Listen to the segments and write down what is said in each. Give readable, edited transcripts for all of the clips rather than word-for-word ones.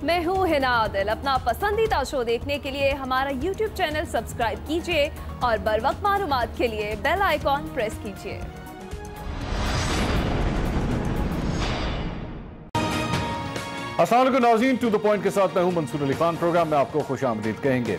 मैं हूँ हिना आदिल। अपना पसंदीदा शो देखने के लिए हमारा YouTube चैनल सब्सक्राइब कीजिए और बर वक्त मालूमात के लिए बेल आइकॉन प्रेस कीजिए। अस्सलाम वालेकुम नाज़रीन, टू द पॉइंट के साथ मैं हूं मंसूर अली खान। प्रोग्राम में आपको खुशामदीद कहेंगे।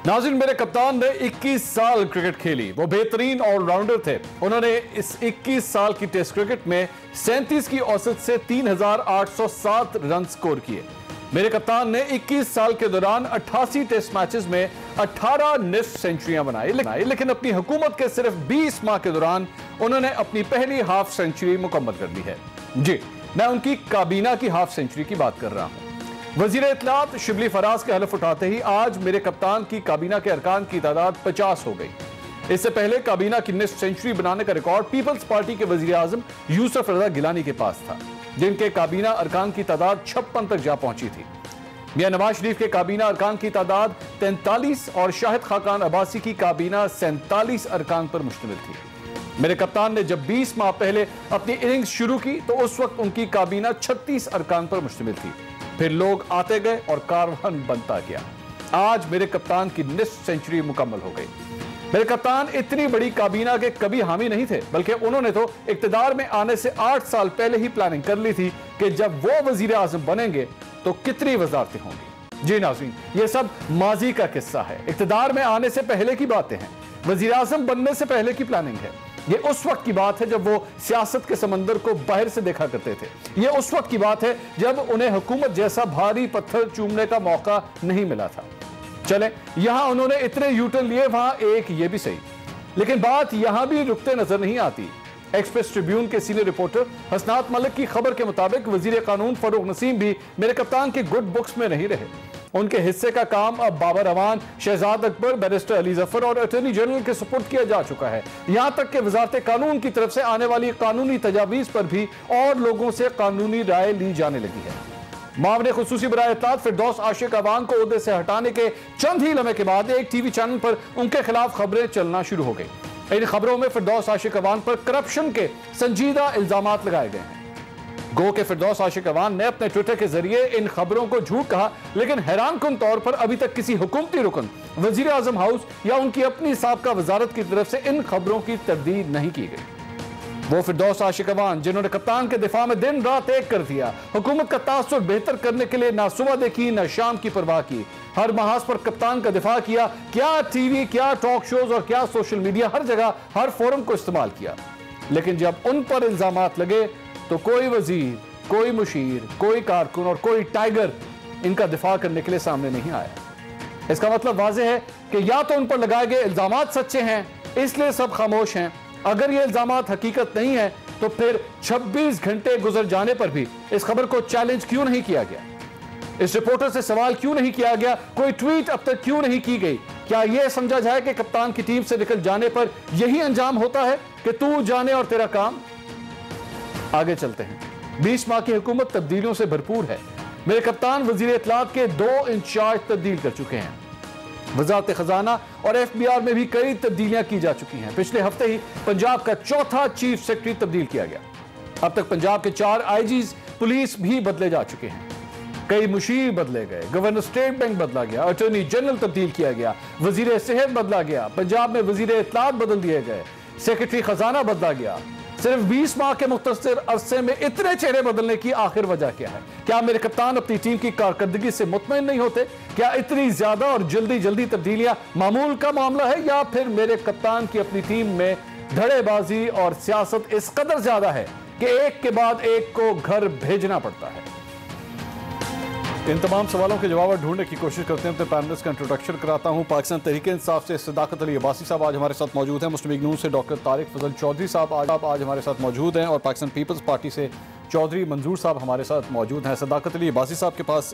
नाज़रीन, मेरे कप्तान ने 21 साल क्रिकेट खेली। वो बेहतरीन ऑलराउंडर थे। उन्होंने इस 21 साल की टेस्ट क्रिकेट में 37 की औसत से 3807 रन स्कोर किए। मेरे कप्तान ने 21 साल के दौरान 88 टेस्ट मैचेस में 18 निस्फ सेंचुरियां बनाई, लेकिन अपनी हुकूमत के सिर्फ 20 माह के दौरान उन्होंने अपनी पहली हाफ सेंचुरी मुकम्मल कर ली है। जी, मैं उनकी काबीना की हाफ सेंचुरी की बात कर रहा हूं। वजीर इत्तलात शिबली फराज के हलफ उठाते ही आज मेरे कप्तान की काबीना के अरकान की तादाद 50 हो गई। इससे पहले काबीना की निस्फ सेंचुरी बनाने का रिकॉर्ड पीपल्स पार्टी के वजीर आजम यूसुफ रजा गिलानी के पास था, जिनके काबीना अरकान की तादाद 56 तक जा पहुंची थी। मियां नवाज शरीफ के काबीना अरकान की तादाद 43 और शाहिद खाकान अब्बासी की काबीना 47 अरकान पर मुश्तमिल थी। मेरे कप्तान ने जब 20 माह पहले अपनी इनिंग्स शुरू की तो उस वक्त उनकी काबीना 36 अरकान पर मुश्तमिल थी। फिर लोग आते गए और कारवान बनता गया। आज मेरे कप्तान की निस्फ सेंचुरी मुकम्मल हो गई। मेरे कप्तान इतनी बड़ी काबीना के कभी हामी नहीं थे, बल्कि उन्होंने तो इक्तदार में आने से 8 साल पहले ही प्लानिंग कर ली थी कि जब वो वजीर आजम बनेंगे तो कितनी वजारतें होंगी। जी नाज़रीन, ये सब माजी का किस्सा है। इक्तदार में आने से पहले की बातें हैं। वजीर आजम बनने से पहले की प्लानिंग है। ये उस वक्त की बात है जब वो सियासत के समंदर को बाहर से देखा करते थे। ये उस वक्त की बात है जब उन्हें हुकूमत जैसा भारी पत्थर चूमने का मौका नहीं मिला था। चले, यहां उन्होंने इतने यूटर्न लिए, वहां एक ये भी सही, लेकिन बात यहां भी रुकते नजर नहीं आती। एक्सप्रेस ट्रिब्यून के सीनियर रिपोर्टर हसनात मलिक की खबर के मुताबिक वजीर कानून फारूक नसीम भी मेरे कप्तान के गुड बुक्स में नहीं रहे। उनके हिस्से का काम अब बाबर अवान, शहजाद अकबर, बैरिस्टर अली जफर और अटॉर्नी जनरल के सुपुर्द किया जा चुका है। यहां तक कि वजारत कानून की तरफ से आने वाली कानूनी तजावीज पर भी और लोगों से कानूनी राय ली जाने लगी है। मामले खुसूसी बराए इत्तलात फिरदौस आशिक अवान को ओहदे से हटाने के चंद ही लम्हे के बाद एक टीवी चैनल पर उनके खिलाफ खबरें चलना शुरू हो गई। इन खबरों में फिरदौस आशिक अवान पर करप्शन के संजीदा इल्जामात लगाए गए हैं। गो के फिरदौस आशिक अवान ने अपने ट्विटर के जरिए इन खबरों को झूठ कहा, लेकिन हैरानकुन तौर पर अभी तक किसी हुकूमती रुकन, वजीर आजम हाउस या उनकी अपनी साबका वजारत की तरफ से इन खबरों की तरदीद नहीं की गई। वो फिरदौस आशिक अवान जिन्होंने कप्तान के दिफा में दिन रात एक कर दिया, हुकूमत का तासुर बेहतर करने के लिए ना सुबह देखी ना शाम की परवाह की, हर महाज पर कप्तान का दिफा किया, क्या टीवी, क्या टॉक शोज और क्या सोशल मीडिया, हर जगह हर फोरम को इस्तेमाल किया। लेकिन जब उन पर इल्जामात लगे तो कोई वजीर, कोई मुशीर, कोई कारकुन और कोई टाइगर इनका दिफा करने के लिए सामने नहीं आया। इसका मतलब वाज़ेह है कि या तो उन पर लगाए गए इल्जामात सच्चे हैं, इसलिए सब खामोश हैं। अगर ये इल्जामात हकीकत नहीं है तो फिर 26 घंटे गुजर जाने पर भी इस खबर को चैलेंज क्यों नहीं किया गया? इस रिपोर्टर से सवाल क्यों नहीं किया गया? कोई ट्वीट अब तक क्यों नहीं की गई? क्या यह समझा जाए कि कप्तान की टीम से निकल जाने पर यही अंजाम होता है कि तू जाने और तेरा काम? आगे चलते हैं। 20 माह की हुकूमत तब्दीलियों से भरपूर है। मेरे कप्तान वजीर इत्तलात के 2 इंचार्ज तब्दील कर चुके हैं। वजारत खजाना और FBR में भी कई तब्दीलियां की जा चुकी हैं। पिछले हफ्ते ही पंजाब का चौथा चीफ सेक्रेटरी तब्दील किया गया। अब तक पंजाब के 4 IGs पुलिस भी बदले जा चुके हैं। कई मुशीर बदले गए, गवर्नर स्टेट बैंक बदला गया, अटॉर्नी जनरल तब्दील किया गया, वजीर सेहत बदला गया, पंजाब में वजीर इत्तलात बदल दिए गए, सेक्रेटरी खजाना बदला गया। सिर्फ 20 माह के मुख्तसर अरसे में इतने चेहरे बदलने की आखिर वजह क्या है? क्या मेरे कप्तान अपनी टीम की कारकर्दगी से मुतमईन नहीं होते? क्या इतनी ज्यादा और जल्दी तब्दीलियां मामूल का मामला है, या फिर मेरे कप्तान की अपनी टीम में धड़ेबाजी और सियासत इस कदर ज्यादा है कि एक के बाद एक को घर भेजना पड़ता है? इन तमाम सवालों के जवाब ढूंढने की कोशिश करते हैं। अपने पैनलिस्ट का इंट्रोडक्शन कराता हूं। पाकिस्तान तहरीक-ए-इंसाफ से सदाकत अली अब्बासी साहब आज हमारे साथ मौजूद हैं। मुस्लिम लीग नून से डॉक्टर तारिक फजल चौधरी साहब आज हमारे साथ मौजूद हैं, और पाकिस्तान पीपल्स पार्टी से चौधरी मंजूर साहब हमारे साथ मौजूद हैं। सदाकत अली अब्बासी साहब के पास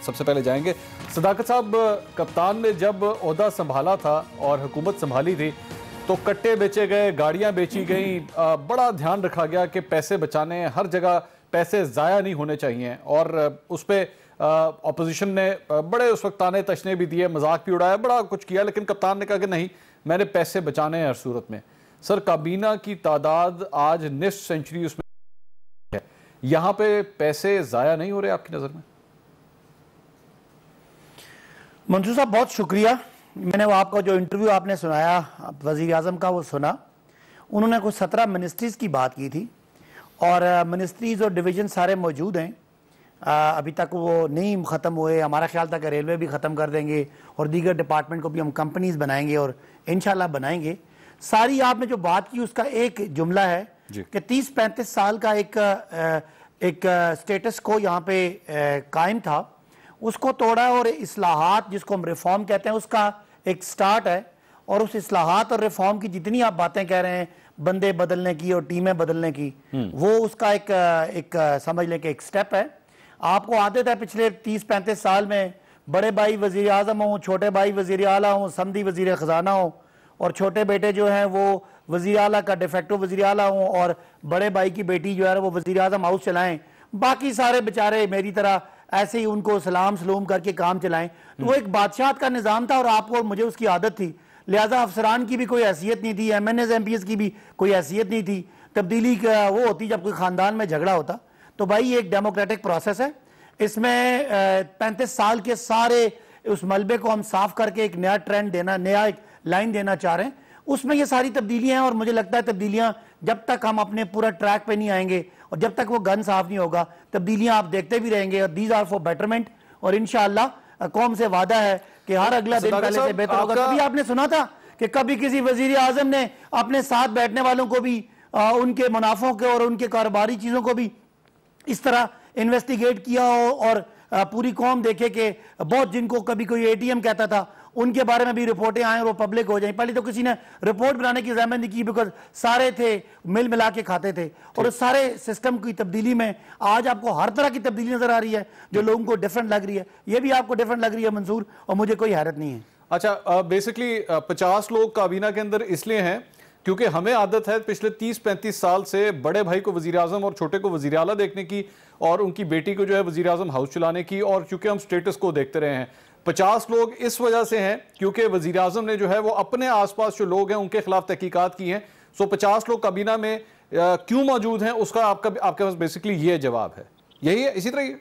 सबसे पहले जाएंगे। सदाकत साहब, कप्तान ने जब ओहदा संभाला था और हुकूमत संभाली थी तो कट्टे बेचे गए, गाड़ियाँ बेची गई, बड़ा ध्यान रखा गया कि पैसे बचाने, हर जगह पैसे ज़ाया नहीं होने चाहिए, और उस पर अपोजिशन ने बड़े उस वक्त ताने तशने भी दिए, मजाक भी उड़ाया, बड़ा कुछ किया, लेकिन कप्तान ने कहा कि नहीं, मैंने पैसे बचाने हैं हर सूरत में। सर, काबीना की तादाद आज निस्फ सेंचुरी उसमें है, यहाँ पे पैसे ज़ाया नहीं हो रहे आपकी नज़र में? मंसूर साहब बहुत शुक्रिया। मैंने वो आपका जो इंटरव्यू आपने सुनाया वज़ीर आज़म का वो सुना। उन्होंने कुछ 17 मिनिस्ट्रीज़ की बात की थी और मिनिस्ट्रीज़ और डिवीज़न सारे मौजूद हैं। अभी तक वो नहीं ख़त्म हुए। हमारा ख्याल था कि रेलवे भी ख़त्म कर देंगे और दीगर डिपार्टमेंट को भी हम कंपनीज़ बनाएंगे और इंशाल्लाह बनाएंगे। सारी आपने जो बात की उसका एक जुमला है कि 30-35 साल का एक स्टेटस को यहाँ पे कायम था, उसको तोड़ा और इस्लाहात जिसको हम रिफॉर्म कहते हैं उसका एक स्टार्ट है। और उस इस्लाहात और रिफॉर्म की जितनी आप बातें कह रहे हैं, बंदे बदलने की और टीमें बदलने की, वो उसका एक समझ लें कि एक स्टेप है। आपको आदत है पिछले 30-35 साल में बड़े भाई वजीर आज़म हों, छोटे भाई वजीर आला हों, समदी वजीर ख़जाना हों और छोटे बेटे जो हैं वो वजीर आला का डिफेक्टो वजीर आला हों और बड़े भाई की बेटी जो है वो वजीर आज़म हाउस चलाएं। बाकी सारे बेचारे मेरी तरह ऐसे ही उनको सलाम सलूम करके काम चलाएं। तो वो एक बादशाहत का निज़ाम था और आपको और मुझे उसकी आदत थी। लिहाजा अफसरान की भी कोई हैसियत नहीं थी, MNAs MPs की भी कोई हैसियत नहीं थी। तब्दीली का वो होती जब कोई ख़ानदान में झगड़ा होता। तो भाई ये एक डेमोक्रेटिक प्रोसेस है। इसमें 35 साल के सारे उस मलबे को हम साफ करके एक नया ट्रेंड देना, नया एक लाइन देना चाह रहे हैं। उसमें ये सारी तब्दीलियां हैं और मुझे लगता है तब्दीलियां जब तक हम अपने पूरा ट्रैक पे नहीं आएंगे और जब तक वो गन साफ नहीं होगा, तब्दीलियां आप देखते भी रहेंगे। और दीज आर फॉर बेटरमेंट और इंशाअल्लाह कौम से वादा है कि हर अगला दिन पहले से बेहतर होगा। कभी आपने सुना था कि कभी किसी वजीर आजम ने अपने साथ बैठने वालों को भी उनके मुनाफों के और उनके कारोबारी चीजों को भी इस तरह इन्वेस्टिगेट किया हो और पूरी कौम देखे कि बहुत जिनको कभी कोई ATM कहता था उनके बारे में भी रिपोर्टें आए और वो पब्लिक हो जाएं। पहले तो किसी ने रिपोर्ट बनाने की जहमत नहीं की, बिकॉज सारे थे मिल मिला के खाते थे। और उस सारे सिस्टम की तब्दीली में आज आपको हर तरह की तब्दीली नजर आ रही है जो लोगों को डिफरेंट लग रही है। ये भी आपको डिफरेंट लग रही है मंसूर, और मुझे कोई हैरत नहीं है। अच्छा, बेसिकली 50 लोग काबीना के अंदर इसलिए हैं क्योंकि हमें आदत है पिछले 30-35 साल से बड़े भाई को वजीर आजम और छोटे को वजीर आला देखने की और उनकी बेटी को जो है वजीर आजम हाउस चलाने की, और चूंकि हम स्टेटस को देखते रहे हैं। 50 लोग इस वजह से हैं क्योंकि वजीर आजम ने जो है वो अपने आसपास जो लोग हैं उनके खिलाफ तहकीकात की हैं। सो 50 लोग काबीना में क्यों मौजूद हैं उसका आपके पास बेसिकली ये जवाब है, यही है। इसी तरह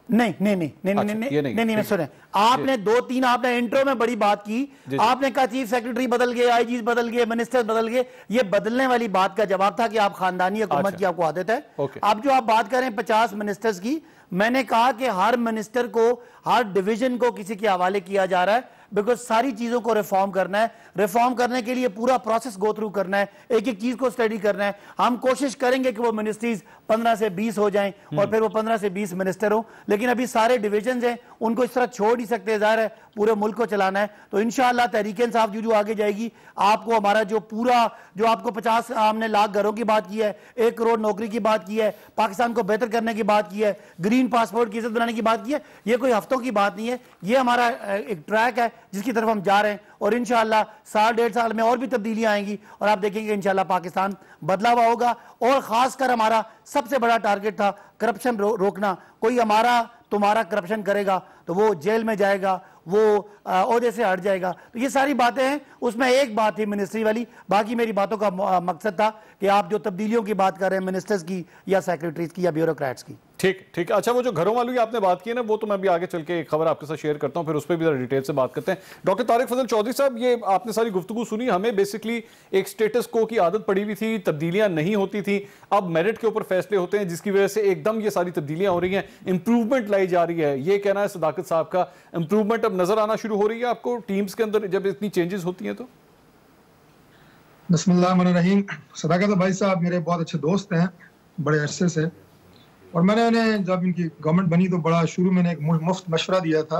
नहीं नहीं नहीं नहीं नहीं नहीं नहीं नहीं सुने, आपने 2-3 आपने इंट्रो में बड़ी बात की। आपने कहा चीफ सेक्रेटरी बदल गए, IG बदल गए, मिनिस्टर बदल गए। ये बदलने वाली बात का जवाब था कि आप खानदानी हुकूमत की आपको आदत है। अब जो आप बात करें 50 मिनिस्टर्स की, मैंने कहा कि हर मिनिस्टर को, हर डिवीजन को किसी के हवाले किया जा रहा है, बिकॉज सारी चीजों को रिफॉर्म करना है। रिफॉर्म करने के लिए पूरा प्रोसेस गो थ्रू करना है, एक एक चीज को स्टडी करना है। हम कोशिश करेंगे कि वो मिनिस्ट्रीज 15 से 20 हो जाएं और फिर वो 15 से 20 मिनिस्टर हो, लेकिन अभी सारे डिविजन हैं उनको इस तरह छोड़ नहीं सकते। ज़ाहिर है पूरे मुल्क को चलाना है, तो इंशाअल्लाह तहरीक इंसाफ जो आगे जाएगी, आपको हमारा जो पूरा जो आपको 50 हमने लाख घरों की बात की है, 1 करोड़ नौकरी की बात की है, पाकिस्तान को बेहतर करने की बात की है, ग्रीन पासपोर्ट की इज्जत बनाने की बात की है, ये कोई हफ्तों की बात नहीं है। ये हमारा एक ट्रैक है जिसकी तरफ हम जा रहे हैं और इंशाअल्लाह 1.5 साल में और भी तब्दीलियां आएंगी और आप देखेंगे इंशाअल्लाह पाकिस्तान बदला हुआ होगा। और खासकर हमारा सबसे बड़ा टारगेट था करप्शन रोकना। कोई हमारा तुम्हारा करप्शन करेगा तो वो जेल में जाएगा, वो ओहदे से हट जाएगा। तो ये सारी बातें हैं। उसमें एक बात थी मिनिस्ट्री वाली, बाकी मेरी बातों का मकसद था कि आप जो तब्दीलियों की बात कर रहे हैं मिनिस्टर्स की या सेक्रेटरीज की या ब्यूरोक्रेट्स की। ठीक ठीक। अच्छा, वो जो घरों वालों की आपने बात की है ना, वो तो मैं भी आगे चल के एक खबर आपके साथ शेयर करता हूं, फिर उस पर भी जरा डिटेल से बात करते हैं। डॉक्टर तारिक फजल चौधरी साहब, ये आपने सारी गुफ्तगू सुनी। हमें बेसिकली एक स्टेटस को की आदत पड़ी हुई थी, तब्दीलियां नहीं होती थी, अब मेरिट के ऊपर फैसले होते हैं, जिसकी वजह से एकदम ये सारी तब्दीलियां हो रही हैं, इंप्रूवमेंट लाई जा रही है। ये कहना है सदाकत साहब का, इंप्रूवमेंट अब नजर आना शुरू हो रही है आपको टीम्स के अंदर जब इतनी चेंजेस होती हैं तो? बिस्मिल्लाहिर्रहमानिर्रहीम। सदाकत भाई साहब मेरे बहुत अच्छे दोस्त हैं बड़े अरसे से, और मैंने उन्हें जब इनकी गवर्नमेंट बनी तो बड़ा शुरू में एक मुफ्त मशवरा दिया था।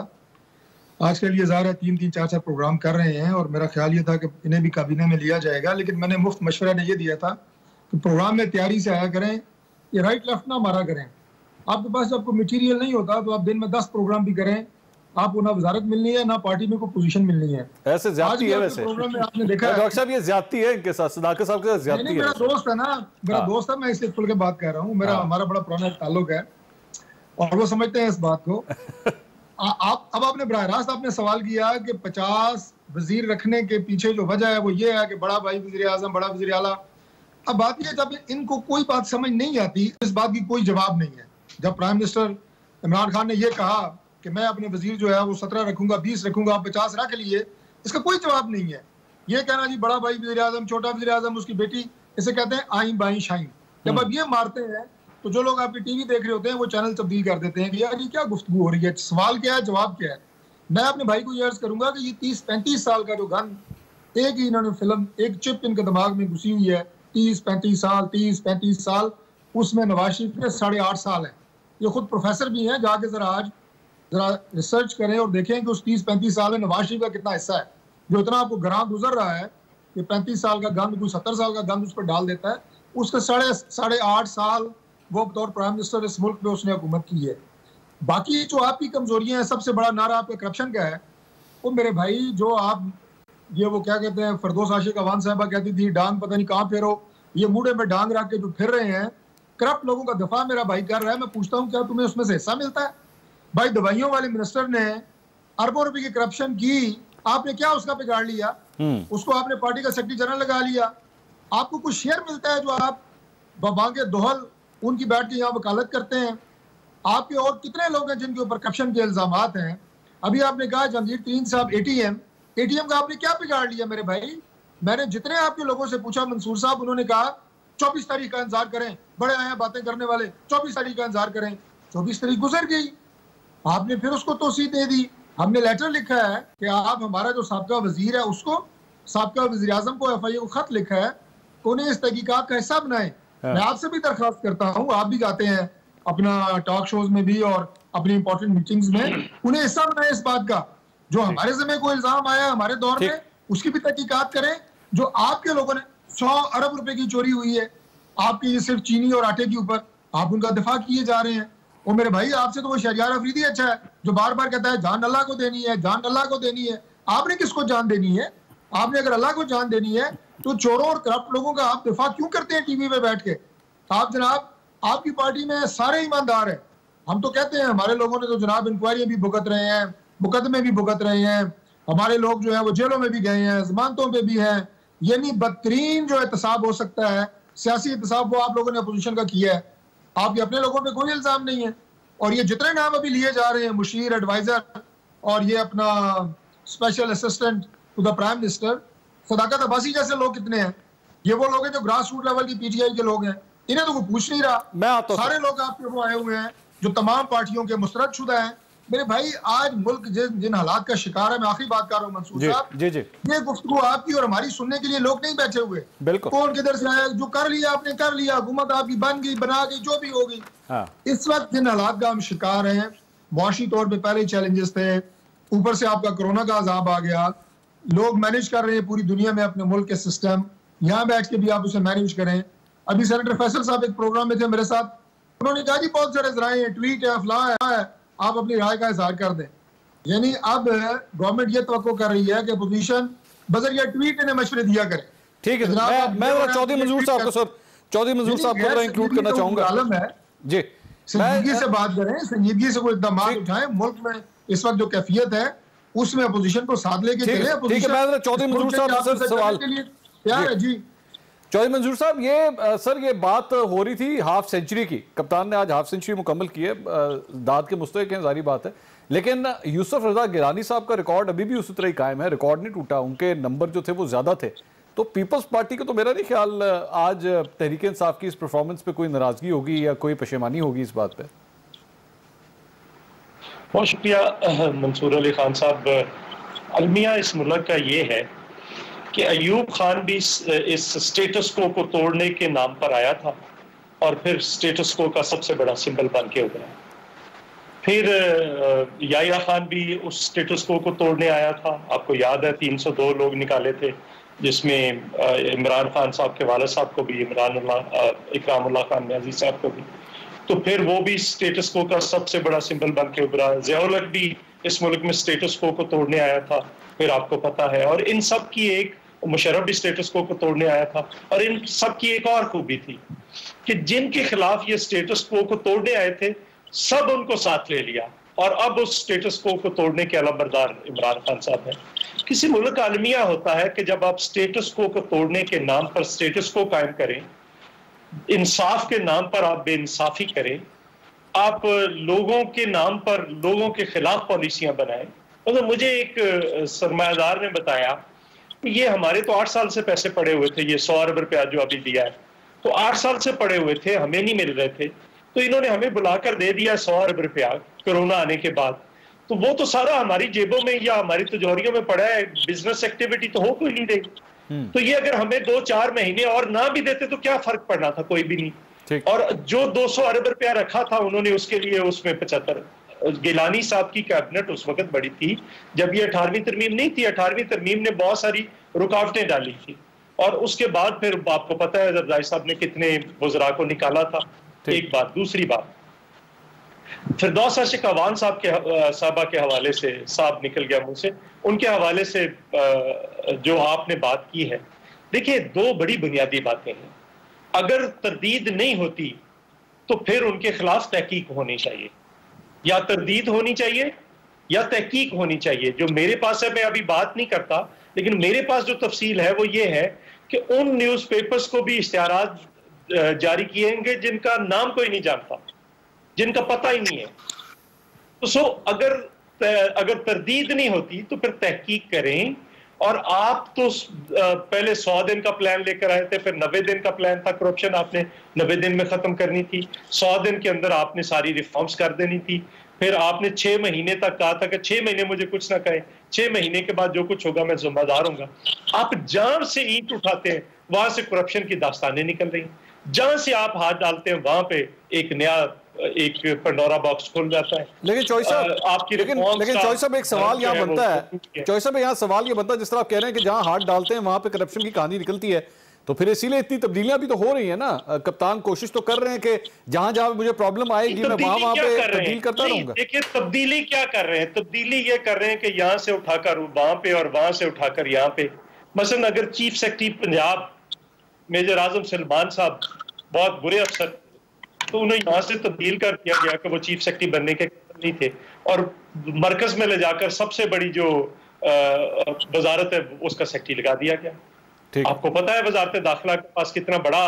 आज के लिए ज़ाहिर है 3-3, 4-4 प्रोग्राम कर रहे हैं और मेरा ख्याल ये था कि इन्हें भी काबीने में लिया जाएगा, लेकिन मैंने मुफ्त मशवरा ने ये दिया था कि प्रोग्राम में तैयारी से आया करें, ये राइट लेफ्ट ना मारा करें। आपके पास जब कोई मटीरियल नहीं होता तो आप दिन में 10 प्रोग्राम भी करें, आपको ना वजारत मिलनी है ना पार्टी में कोई पोजीशन मिलनी है। ऐसे ज्यादती है वैसे प्रोग्राम में आपने देखा है डॉक्टर साहब, ये ज्यादती है इनके साथ, सदाकत साहब के साथ ज्यादती है। मेरा दोस्त है ना, मेरा दोस्त है, मैं इससे खुल के बात कर रहा हूँ। मेरा हमारा बड़ा पुराना ताल्लुक है और वो समझते हैं इस बात को। आप अब आपने बराह रास्त आपने सवाल किया कि 50 वजीर रखने के पीछे जो वजह है वो ये है कि बड़ा भाई वजीर आजम, बड़ा वजीर आला। अब बात यह जब इनको कोई बात समझ नहीं आती, इस बात की कोई जवाब नहीं है। जब प्राइम मिनिस्टर इमरान खान ने यह कहा कि मैं अपने वजीर जो है वो 17 रखूंगा, 20 रखूंगा, 50 रख लिए, इसका कोई जवाब नहीं है। ये कहना जी बड़ा भाई वज़ीर आज़म, छोटा वज़ीर आज़म, उसकी बेटी, इसे कहते हैं आइन बाइन शाइन। जब आप ये मारते हैं तो जो लोग आपकी टीवी देख रहे होते हैं वो चैनल तब्दील कर देते हैं कि यार ये क्या गुफ्तगू हो रही है, सवाल क्या है, जवाब क्या है। मैं अपने भाई को ये अर्ज करूंगा कि ये 30-35 साल का जो गन, एक ही इन्होंने फिल्म, एक चिप इनके दिमाग में घुसी हुई है, 30-35 साल, उसमें नवाज शरीफ के 8.5 साल है। ये खुद प्रोफेसर भी हैं, जाके जरा रिसर्च करें और देखें कि उस 30-35 साल में नवाज शरीफ का कितना हिस्सा है, जो इतना आपको ग्रां गुजर रहा है कि 35 साल का गंद, कोई 70 साल का गंद उस पर डाल देता है, उसके 8.5 साल वो बतौर प्राइम मिनिस्टर इस मुल्क में उसने हुकूमत की है। बाकी जो आपकी कमजोरियां हैं, सबसे बड़ा नारा आपके करप्शन का है। वो मेरे भाई जो आप ये वो क्या कहते हैं, फरदौस आशिक अवान साहबा कहती थी डांग पता नहीं कहाँ फेरो, ये मुंडे में डांग रख के जो फिर रहे हैं, करप्ट लोगों का दफा मेरा भाई कर रहा है। मैं पूछता हूँ क्या तुम्हें उसमें से हिस्सा मिलता है? भाई दवाइयों वाले मिनिस्टर ने अरबों रुपए की करप्शन की, आपने क्या उसका बिगाड़ लिया? उसको आपने पार्टी का सेक्रेटरी जनरल लगा लिया। आपको कुछ शेयर मिलता है जो आप बांगे दोहल उनकी बैठ के यहाँ वकालत करते हैं? आपके और कितने लोग हैं जिनके ऊपर करप्शन के इल्जामात हैं? अभी आपने कहा जहांगीर तरीन साहब एटीएम का आपने क्या बिगाड़ लिया मेरे भाई? मैंने जितने आपके लोगों से पूछा, मंसूर साहब, उन्होंने कहा 24 तारीख का इंतजार करें, बड़े आए हैं बातें करने वाले, 24 तारीख का इंतजार करें। 24 तारीख गुजर गई, आपने फिर उसको तोसी दे दी। हमने लेटर लिखा है कि आप हमारा जो साबका वजीर है उसको, साबका वजीर आजम को, FIA को खत लिखा है कि उन्हें इस तहकीकात का हिस्सा बनाए। मैं आपसे भी दरख्वास्त करता हूँ, आप भी गाते हैं अपना टॉक शोज में भी और अपनी इंपॉर्टेंट मीटिंग्स में, उन्हें हिस्सा बनाए इस बात का। जो हमारे ज़िम्मे कोई इल्जाम आया हमारे दौर में, उसकी भी तहकीकात करें। जो आपके लोगों ने 100 अरब रुपए की चोरी हुई है आपकी, ये सिर्फ चीनी और आटे के ऊपर, आप उनका दिफा किए जा रहे हैं। और मेरे भाई आपसे तो वो शहरियार अफरीदी अच्छा है जो बार बार कहता है जान अल्लाह को देनी है, जान अल्लाह को देनी है। आपने किसको जान देनी है? आपने अगर अल्लाह को जान देनी है तो चोरों और करप्ट लोगों का आप दिफा क्यों करते हैं टीवी पे बैठ के? आप जनाब, आपकी पार्टी में सारे ईमानदार हैं। हम तो कहते हैं हमारे लोगों ने तो जनाब इंक्वायरी भी भुगत रहे हैं, मुकदमे भी भुगत रहे हैं, हमारे लोग जो है वो जेलों में भी गए हैं, जमानतों पे भी हैं। यानी बदतरीन जो एहतसाब हो सकता है, सियासी एहतसाब, वो आप लोगों ने अपोजिशन का किया है। आपके अपने लोगों पे कोई इल्जाम नहीं है। और ये जितने नाम अभी लिए जा रहे हैं, मुशीर, एडवाइजर और ये अपना special assistant to the prime minister, Sadaqat Abbasi जैसे लोग कितने हैं? ये वो लोग हैं जो ग्रास रूट लेवल की PTI के लोग हैं, इन्हें तो कोई पूछ नहीं रहा। सारे लोग आपके वो आए हुए हैं जो तमाम पार्टियों के मुस्तरदशुदा हैं। मेरे भाई आज मुल्क जिन हालात का शिकार है, मैं आखिरी बात कर रहा हूँ मंसूर साहब, ये गुफ्तगू आपकी और हमारी सुनने के लिए लोग नहीं बैठे हुए। कौन किधर से आया, जो कर लिया आपने कर लिया, हुकूमत आपकी बन गई, बना गई, जो भी होगी। इस वक्त जिन हालात का हम शिकार हैं, मुआशी तौर पे पहले चैलेंजेस थे, ऊपर से आपका कोरोना का अजाब आ गया, लोग मैनेज कर रहे हैं पूरी दुनिया में अपने मुल्क के सिस्टम, यहाँ बैठ के भी आप उसे मैनेज करें। अभी सेनेटर फैसल साहब एक प्रोग्राम में थे मेरे साथ, उन्होंने कहा जी बहुत सारे जराए हैं, ट्वीट है, अफवाह है, आप अपनी राय का इजहार कर दें। यानी अब गवर्नमेंट ये तवक्को कर रही है कि अपोजिशन बजरिया ट्वीट इन्हें मशवरे दिया करे। ठीक है, मैं चौधरी मंजूर साहब को, सर चौधरी मंजूर साहब को इंक्लूड करना चाहूंगा। आलम है जी, संजीदगी से बात करें, संजीदगी से कोई इकदाम उठाएं। मुल्क में इस वक्त जो कैफियत है उसमें अपोजिशन को साथ लेके चले। ठीक है, मैं चौधरी मंजूर साहब से सवाल तैयार है जी। चौधरी मंजूर साहब, ये सर ये बात हो रही थी हाफ सेंचुरी की, कप्तान ने आज हाफ सेंचुरी मुकम्मल की है, दाद के मुस्तहिक हैं, जारी बात है, लेकिन यूसुफ रजा गिलानी साहब का रिकॉर्ड अभी भी उसी तरह ही कायम है, रिकॉर्ड नहीं टूटा, उनके नंबर जो थे वो ज्यादा थे। तो पीपल्स पार्टी को तो मेरा नहीं ख्याल आज तहरीक इंसाफ की इस परफॉर्मेंस पे कोई नाराजगी होगी या कोई पशेमानी होगी इस बात पे। बहुत शुक्रिया मंसूर अली खान साहब। अलमिया इस मुल्क का ये है कि अयूब खान भी इस स्टेटस को तोड़ने के नाम पर आया था और फिर स्टेटस को का सबसे बड़ा सिंबल बन के उभरा। फिर याहिया खान भी उस स्टेटस को तोड़ने आया था। आपको याद है 302 लोग निकाले थे, जिसमें इमरान खान साहब के वालिद साहब को भी, इकरामुल्लाह खान न्याजी साहब को भी। तो फिर वो भी स्टेटस को का सबसे बड़ा सिंबल बन के उभरा। ज़ियाउल हक भी इस मुल्क में स्टेटस को तोड़ने आया था, फिर आपको पता है। और इन सब की एक, मुशर्रफ भी स्टेटस को तोड़ने आया था, और इन सब की एक और खूबी थी कि जिनके खिलाफ ये स्टेटस को तोड़ने आए थे सब उनको साथ ले लिया, और अब उस स्टेटस को तोड़ने के अलमबरदार इमरान खान साहब हैं। किसी मुल्क का अलमिया होता है कि जब आप स्टेटस को तोड़ने के नाम पर स्टेटस को कायम करें, इंसाफ के नाम पर आप बेइंसाफी करें, आप लोगों के नाम पर लोगों के खिलाफ पॉलिसियां बनाएं। तो मुझे एक सरमायादार ने बताया कि ये हमारे तो 8 साल से पैसे पड़े हुए थे, ये 100 अरब रुपया जो अभी दिया है, तो 8 साल से पड़े हुए थे, हमें नहीं मिल रहे थे, तो इन्होंने हमें बुलाकर दे दिया 100 अरब रुपया कोरोना आने के बाद। तो वो तो सारा हमारी जेबों में या हमारी तिजोरियों में पड़ा है, बिजनेस एक्टिविटी तो हो कोई नहीं रही। तो ये अगर हमें 2-4 महीने और ना भी देते तो क्या फर्क पड़ना था, कोई भी नहीं। और जो 200 अरब रुपया रखा था उन्होंने उसके लिए, उसमें 75, गिलानी साहब की कैबिनेट उस वक्त बड़ी थी जब ये 18वीं तरमीम नहीं थी। 18वीं तरमीम ने बहुत सारी रुकावटें डाली थी और उसके बाद फिर आपको पता है जरदारी साहब ने कितने वज़रा को निकाला था। एक बात। दूसरी बात, फिरदौस आशिक अवान साहबा के हवाले से, साहब निकल गया मुंह से, उनके हवाले से जो आपने बात की है, देखिए 2 बड़ी बुनियादी बातें हैं। अगर तरदीद नहीं होती तो फिर उनके खिलाफ तहकीक होनी चाहिए, या तरदीद होनी चाहिए या तहकीक होनी चाहिए। जो मेरे पास है, मैं अभी बात नहीं करता, लेकिन मेरे पास जो तफसील है वो ये है कि उन न्यूज़पेपर्स को भी इश्तिहारात जारी किएंगे जिनका नाम कोई नहीं जानता, जिनका पता ही नहीं है। तो अगर तरदीद नहीं होती तो फिर तहकीक करें। और आप तो पहले 100 दिन का प्लान लेकर आए थे, फिर 90 दिन का प्लान था, करप्शन आपने 90 दिन में खत्म करनी थी, 100 दिन के अंदर आपने सारी रिफॉर्म्स कर देनी थी। फिर आपने 6 महीने तक कहा था कि 6 महीने मुझे कुछ ना कहें, 6 महीने के बाद जो कुछ होगा मैं जिम्मेदार हूंगा। आप जहां से ईंट उठाते हैं वहां से करप्शन की दास्तानें निकल रही हैं, जहां से आप हाथ डालते हैं वहां पे एक नया पंडोरा बॉक्स खुल जाता है। लेकिन चॉइस साहब, लेकिन चॉइस साहब एक सवाल यहाँ बनता है, चॉइस साहब यहाँ सवाल ये बनता है, जिस तरह आप कह रहे हैं कि जहां हाथ डालते हैं वहां पे करप्शन की कहानी निकलती है, तो फिर इसीलिए इतनी तब्दीलियां भी तो हो रही है ना। कप्तान कोशिश तो कर रहे हैं कि जहां जहां मुझे प्रॉब्लम आएगी मैं वहां पे तब्दील करता रहूंगा। देखिए तब्दीली क्या कर रहे हैं, तब्दीली ये कर रहे हैं कि यहाँ से उठाकर वहां पे और वहां से उठाकर यहाँ पे। मसलन अगर चीफ सेक्रेटरी पंजाब मेजर आजम सलमान साहब बहुत बुरे अफसर, तो उन्हें यहाँ से तब्दील कर दिया गया कि वो चीफ सेक्रेटरी बनने के नहीं थे, और मरकज में ले जाकर सबसे बड़ी जो वजारत है उसका सेक्रेटरी लगा दिया गया। आपको पता है वजारत दाखिला के पास कितना बड़ा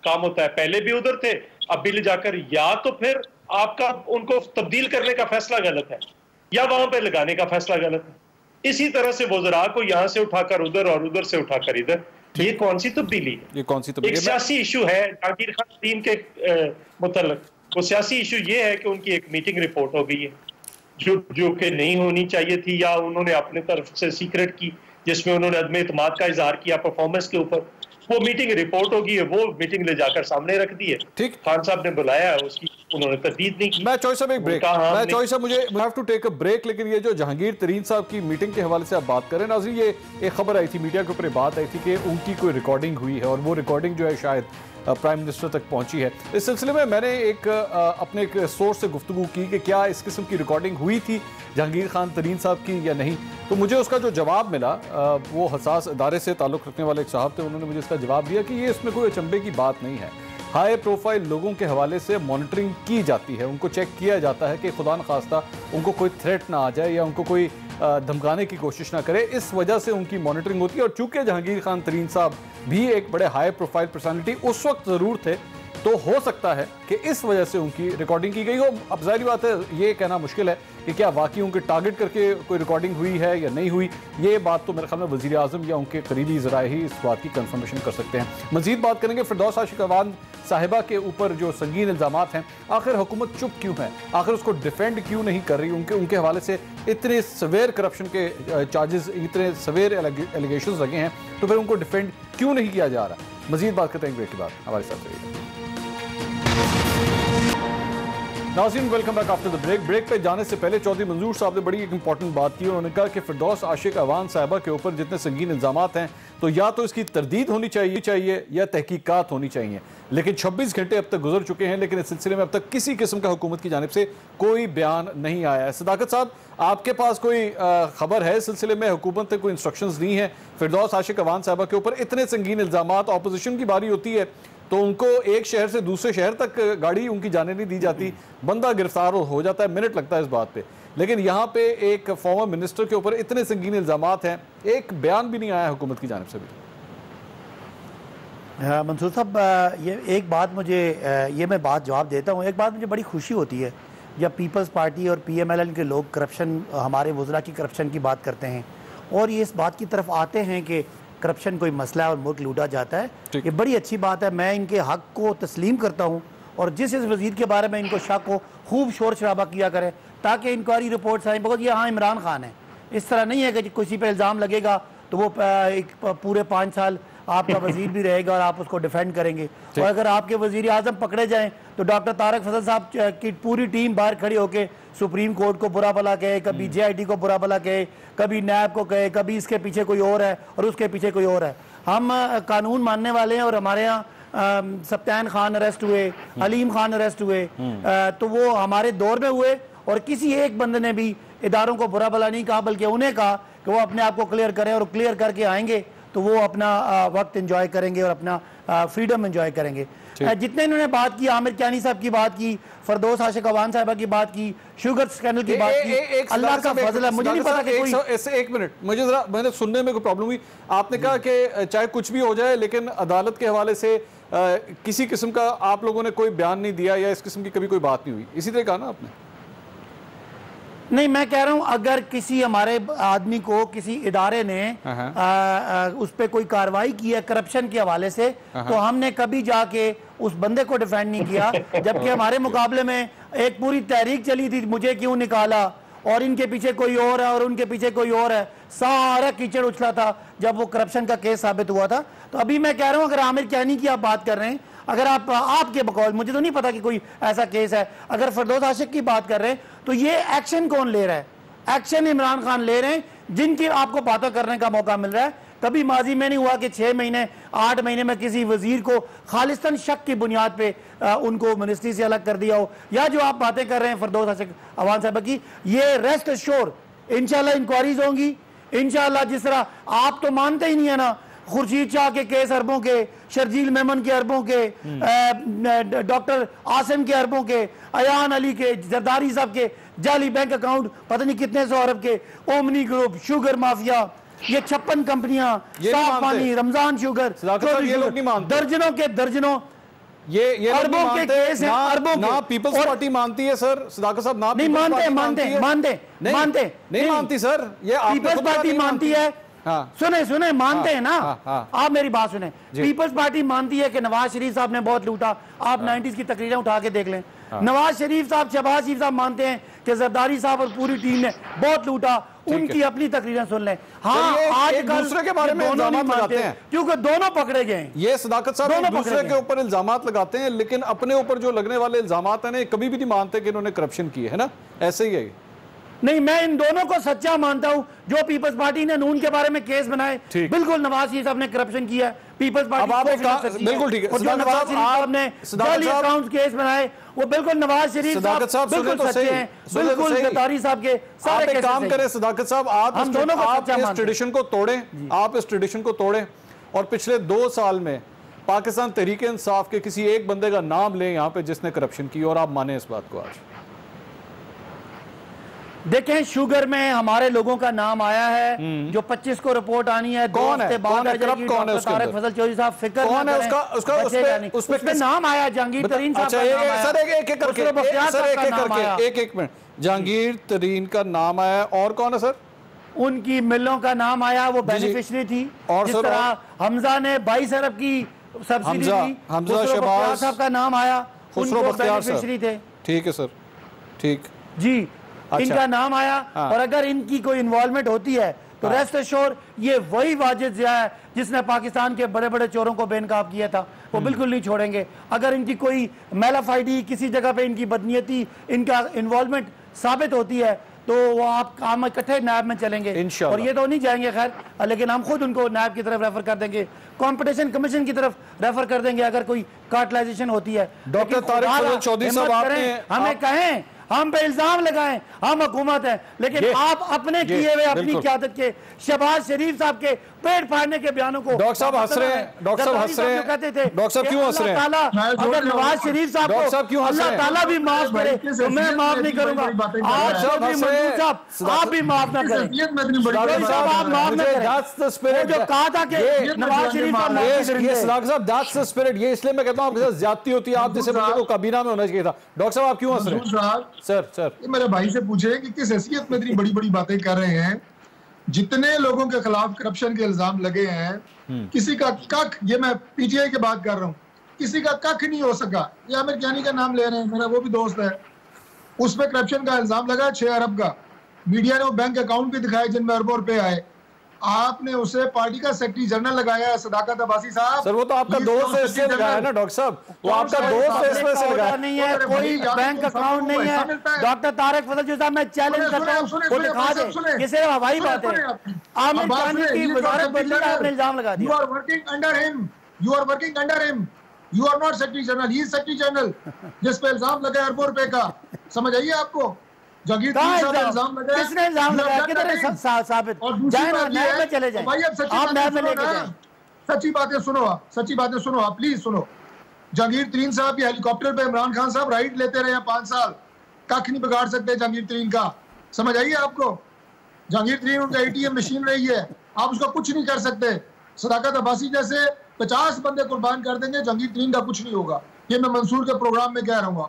काम होता है, पहले भी उधर थे अब भी ले जाकर। या तो फिर आपका उनको तब्दील करने का फैसला गलत है या वहां पे लगाने का फैसला गलत है। इसी तरह से वज़रा को यहाँ से उठाकर उधर और उधर से उठाकर इधर, ये कौन सी तब्दीली है? ये कौन सी तब्दीली? एक सियासी इशू है जहांगीर खान टीम के मुतल्लिक। वो सियासी इशू ये है कि उनकी एक मीटिंग रिपोर्ट हो गई है जो कि नहीं होनी चाहिए थी, या उन्होंने अपने तरफ से सीक्रेट की, जिसमें उन्होंने अदम एतमाद का इजहार किया परफॉर्मेंस के ऊपर। वो मीटिंग रिपोर्ट होगी है, वो मीटिंग ले जाकर सामने रख दी है। ठीक, खान साहब ने बुलाया है, उसकी उन्होंने तरदीद नहीं की। मैं चॉइस साहब एक ब्रेक, मैं चॉइस साहब मुझे have to take a break. लेकिन ये जो जहांगीर तरीन साहब की मीटिंग के हवाले से आप बात करें ना, ये एक खबर आई थी मीडिया के ऊपर, बात आई थी कि उनकी कोई रिकॉर्डिंग हुई है और वो रिकॉर्डिंग जो है शायद प्राइम मिनिस्टर तक पहुंची है। इस सिलसिले में मैंने अपने एक सोर्स से गुफ्तगू की कि क्या इस किस्म की रिकॉर्डिंग हुई थी जहांगीर खान तरीन साहब की या नहीं। तो मुझे उसका जो जवाब मिला, वो हसास इदारे से ताल्लुक़ रखने वाले एक साहब थे, उन्होंने मुझे इसका जवाब दिया कि ये इसमें कोई अचंभे की बात नहीं है। हाई प्रोफाइल लोगों के हवाले से मॉनिटरिंग की जाती है, उनको चेक किया जाता है कि खुदा न खास्ता उनको कोई थ्रेट ना आ जाए या उनको कोई धमकाने की कोशिश ना करे, इस वजह से उनकी मॉनिटरिंग होती है। और चूंकि जहांगीर खान तरीन साहब भी एक बड़े हाई प्रोफाइल पर्सनालिटी उस वक्त ज़रूर थे, तो हो सकता है कि इस वजह से उनकी रिकॉर्डिंग की गई हो। अब जाहिर बात है ये कहना मुश्किल है कि क्या वाकई उनके टारगेट करके कोई रिकॉर्डिंग हुई है या नहीं हुई। ये बात तो मेरे ख्याल में वज़ीर आज़म या उनके करीबी ज़राए ही इस बात की कंफर्मेशन कर सकते हैं। मज़ीद बात करेंगे फिरदौस आशिक अवान साहिबा के ऊपर जो संगीन इल्ज़ामात हैं, आखिर हुकूमत चुप क्यों है, आखिर उसको डिफेंड क्यों नहीं कर रही। उनके हवाले से इतने सवेर करप्शन के चार्जेस, इतने सवेर एलिगेशंस लगे हैं, तो फिर उनको डिफेंड क्यों नहीं किया जा रहा। मज़ीद बात करते हैं ब्रेक के बाद, हमारे साथ रहिएगा। नाज़रीन welcome back after the break. Break पे जाने से पहले चौधरी मंजूर साहब ने बड़ी एक इंपॉर्टेंट बात की। उन्होंने कहा कि फिरदौस आशिक अवान साहिबा के ऊपर जितने संगीन इल्ज़ामात हैं, तो या तो इसकी तरदीद होनी चाहिए या तहकीकात होनी चाहिए। लेकिन 26 घंटे अब तक गुजर चुके हैं, लेकिन इस सिलसिले में अब तक किसी किस्म का हुकूमत की जानिब से कोई बयान नहीं आया है। सदाकत साहब, आपके पास कोई खबर है इस सिलसिले में, हुकूमत ने कोई इंस्ट्रक्शंस दी हैं फिरदौस आशिक अवान साहिबा के ऊपर? इतने संगीन इल्ज़ामात, ऑपोजिशन की बारी होती है तो उनको एक शहर से दूसरे शहर तक गाड़ी उनकी जाने नहीं दी जाती, बंदा गिरफ्तार हो जाता है, मिनट लगता है इस बात पे। लेकिन यहाँ पे एक फॉर्मर मिनिस्टर के ऊपर इतने संगीन इल्ज़ामात हैं, एक बयान भी नहीं आया हुकूमत की जानिब से भी। मंसूर साहब, ये एक बात मुझे ये मैं बात जवाब देता हूँ। एक बात मुझे बड़ी खुशी होती है जब पीपल्स पार्टी और PMLN के लोग करप्शन, हमारे वज़रा की करप्शन की बात करते हैं और ये इस बात की तरफ आते हैं कि करप्शन कोई मसला है और मुल्क लूटा जाता है। ये बड़ी अच्छी बात है, मैं इनके हक़ को तस्लीम करता हूँ और जिस वज़ीर के बारे में इनको शक हो खूब शोर शराबा किया करें ताकि इंक्वायरी रिपोर्ट्स आएँ। बिकॉज ये हाँ इमरान खान है, इस तरह नहीं है कि किसी पे इल्ज़ाम लगेगा तो वो एक पूरे 5 साल आपका वजीर भी रहेगा और आप उसको डिफेंड करेंगे। और अगर आपके वजीर आजम पकड़े जाएं तो डॉक्टर तारक फजल साहब की पूरी टीम बाहर खड़ी होकर सुप्रीम कोर्ट को बुरा भला कहे, कभी JIT को बुरा भला कहे, कभी नैब को कहे, कभी इसके पीछे कोई और है और उसके पीछे कोई और है। हम कानून मानने वाले हैं और हमारे यहाँ सप्तान खान अरेस्ट हुए, हलीम खान अरेस्ट हुए, तो वो हमारे दौर में हुए और किसी एक बंदे ने भी इदारों को बुरा भला नहीं कहा, बल्कि उन्हें कहा कि वो अपने आप को क्लियर करें और क्लियर करके आएंगे तो वो अपना वक्त एंजॉय करेंगे और अपना फ्रीडम एंजॉय करेंगे। जितने इन्होंने बात की, आमिर कियानी साहब की बात की, फरदौस आशिक अवान साहिबा की बात की, शुगर स्कैंडल की बात की, अल्लाह का फजल है। मुझे नहीं पता कि कोई एक मिनट, मुझे जरा मैंने सुनने में कोई प्रॉब्लम हुई। आपने कहा कि चाहे कुछ भी हो जाए लेकिन अदालत के हवाले से किसी किस्म का आप लोगों ने कोई बयान नहीं दिया या इस किस्म की कभी कोई बात नहीं हुई, इसी तरह कहा ना आपने? नहीं, मैं कह रहा हूं अगर किसी हमारे आदमी को किसी इदारे ने उस पर कोई कार्रवाई की है करप्शन के हवाले से तो हमने कभी जाके उस बंदे को डिफेंड नहीं किया, जबकि हमारे मुकाबले में एक पूरी तहरीक चली थी, मुझे क्यों निकाला और इनके पीछे कोई और है और उनके पीछे कोई और है, सारा कीचड़ उछला था जब वो करप्शन का केस साबित हुआ था। तो अभी मैं कह रहा हूं अगर आमिर कियानी की आप बात कर रहे हैं, अगर आप आपके बकौल, मुझे तो नहीं पता कि कोई ऐसा केस है, अगर फरदौस आशिक की बात कर रहे हैं तो ये एक्शन कौन ले रहा है? एक्शन इमरान खान ले रहे हैं जिनकी आपको बातें करने का मौका मिल रहा है। कभी माजी में नहीं हुआ कि 6 महीने 8 महीने में किसी वजीर को खालिस्तान शक की बुनियाद पे उनको मिनिस्ट्री से अलग कर दिया हो, या जो आप बातें कर रहे हैं फरदौस आशिक अवान साहब की, ये रेस्ट एश्योर इंशाल्लाह इंक्वायरीज होंगी इंशाल्लाह। जिस तरह आप तो मानते ही नहीं है ना, खुर्शीद शाह के केस अरबों के, शर्जील मेमन के अरबों के, डॉक्टर आसिम के अरबों के, अयान अली के, जरदारी साहब के जाली बैंक अकाउंट पता नहीं कितने 100 अरब के, ओमनी ग्रुप, शुगर माफिया, ये 56 कंपनियां, साफ पानी, रमजान शुगर, दर्जनों के दर्जनों ये अरबों के केस हैं, अरबों ना पीपल्स पार्टी मानती है सर सदाकत साहब, ना नहीं मानती सर, ये पीपल्स पार्टी मानती है। सुने मानते हैं ना, आप मेरी बात सुने। पीपल्स पार्टी मानती है कि नवाज शरीफ साहब ने बहुत लूटा, आप 90s की तकरीरें उठा के देख लें। नवाज शरीफ साहब, शहबाज शरीफ साहब मानते हैं कि जरदारी साहब और पूरी टीम ने बहुत लूटा, उनकी अपनी तकरीरें सुन लें। हाँ, आज दूसरे के बारे में इल्जामात लगाते हैं क्योंकि दोनों पकड़े गए। ये सदाकत साहब एक दूसरे के ऊपर इल्जामात लगाते हैं, लेकिन अपने ऊपर जो लगने वाले इल्जामात हैं कभी भी नहीं मानते कि इन्होंने करप्शन की है ना, ऐसे ही है। नहीं, मैं इन दोनों को सच्चा मानता हूं। जो पीपल्स पार्टी ने नून के बारे में केस बनाए, बिल्कुल नवाज शरीफ साहब ने करप्शन किया है, पीपल्स पार्टी बिल्कुल ठीक है। और जो नवाज शरीफ साहब ने जाली अकाउंट केस बनाए वो बिल्कुल नवाज शरीफ साहब बिल्कुल सच्चे हैं, बिल्कुल जरदारी साहब के सारे केस। काम करें सदाकत साहब, आप इस ट्रेडिशन को तोड़ें, आप इस ट्रेडिशन को तोड़ें और पिछले 2 साल में पाकिस्तान तहरीक इंसाफ के किसी एक बंदे का नाम लें यहाँ पे जिसने करप्शन की, और आप माने इस बात को। आज देखें, शुगर में हमारे लोगों का नाम आया है, जो 25 को रिपोर्ट आनी है। कौन है तारक फजल चौधरी साहब, फिक्र कौन है उसका नाम आया, जहांगीर तरीन साहब का नाम आया। सर एक मिनट, जहांगीर तरीन का नाम आया, और कौन है सर? उनकी मिलों का नाम आया, वो बेनिफिशियरी थी। और जिस तरह हमजा ने 22 अरब की सब्सिडी दी, हमजा साहब का नाम आया, उनको बेनिफिशियरी थे। ठीक है सर, ठीक जी, इनका नाम आया। और अगर इनकी कोई इन्वॉल्वमेंट होती है तो रेस्ट एश्योर ये वही वाजिद जिया है जिसने पाकिस्तान के बड़े बड़े चोरों को बेनकाब किया था, वो बिल्कुल नहीं छोड़ेंगे। अगर इनकी कोई मेलाफाइडी, किसी जगह पे इनकी बदनीयती, इनका इन्वॉल्वमेंट साबित होती है तो वो हम इकट्ठे नैब में चलेंगे और ये तो नहीं जाएंगे खैर, लेकिन हम खुद उनको नैब की तरफ रेफर कर देंगे, कंपटीशन कमीशन की तरफ रेफर कर देंगे अगर कोई कार्टलाइजेशन होती है। डॉक्टर तारिक फजल चौधरी साहब, हमें कहें हम पे इल्जाम लगाएं, हम हुकूमत है, लेकिन आप अपने किए हुए अपनी क़यादत के शहबाज शरीफ साहब के पेट फाड़ने के बयानों को डॉक्टर साहब हंस रहे हैं, डॉक्टर साहब हंस रहे हैं, कहते थे डॉक्टर साहब क्यों हंस रहे हैं? अगर नवाज शरीफ साहब को अल्लाह ताला भी माफ करे तो मैं माफ नहीं करूंगा। आप सब भी मंजूर साहब आप भी माफ ना करें, आप माफ ना करें। जो कहा था कि नवाज शरीफ साहब ये इसलिए मैं कहता हूँ आपके साथ ज्यादती होती है, आप जैसे बंदे को काबीना में होना चाहिए था। डॉक्टर साहब आप क्यों हंस रहे हैं? सर मेरे भाई से पूछे कि किस हैसियत में इतनी बड़ी बड़ी बातें कर रहे हैं। जितने लोगों के खिलाफ करप्शन के इल्जाम लगे हैं, किसी का कख, ये मैं पीटीआई की बात कर रहा हूँ, किसी का कख नहीं हो सका। ये आमिर ज्ञानी का नाम ले रहे हैं, मेरा वो भी दोस्त है, उसमें करप्शन का इल्जाम लगा 6 अरब का। मीडिया ने वो बैंक अकाउंट भी दिखाए जिनमें अरबों रुपए आए। आपने उसे पार्टी का सेक्रेटरी जनरल लगाया है, सदाकत अब्बासी साहब। सर वो तो आपका दोस्त है इसलिए लगाया है ना डॉक्टर साहब, वो आपका दोस्त है इसलिए से लगाया नहीं है, कोई बैंक अकाउंट नहीं है। डॉक्टर तारक फजल साहब मैं चैलेंज करता हूं, वो दिखा दे, ये सिर्फ हवाई बात है। आमिर खान की वजारत बदलने का आपने इल्जाम लगा दिया। You are working under him, you are working under him, you are not secretary general, he is secretary general, जिस पे इल्जाम लगा अरबों रुपए का। समझ आइए आपको, जगीर इल्जाम लगा, किसने इल्जाम लगाया, किधर है साबित? जाए ना नैब में चले जाएं, आप नैब में लेके जाएं। सच्ची बातें सुनो आप, सच्ची बातें सुनो आप, प्लीज सुनो। जहांगीर तरीन साहब ये हेलीकॉप्टर पे इमरान खान साहब राइड लेते रहे 5 साल, कख नहीं बिगाड़ सकते जहांगीर तरीन का। समझ आइए आपको, जहांगीर तरीन उनका ATM मशीन रही है, आप उसका कुछ नहीं कर सकते। सदाकत अब्बासी जैसे 50 बंदे कुर्बान कर देंगे, जहांगीर तरीन का कुछ नहीं होगा। ये मैं मंसूर के प्रोग्राम में कह रहा हूँ।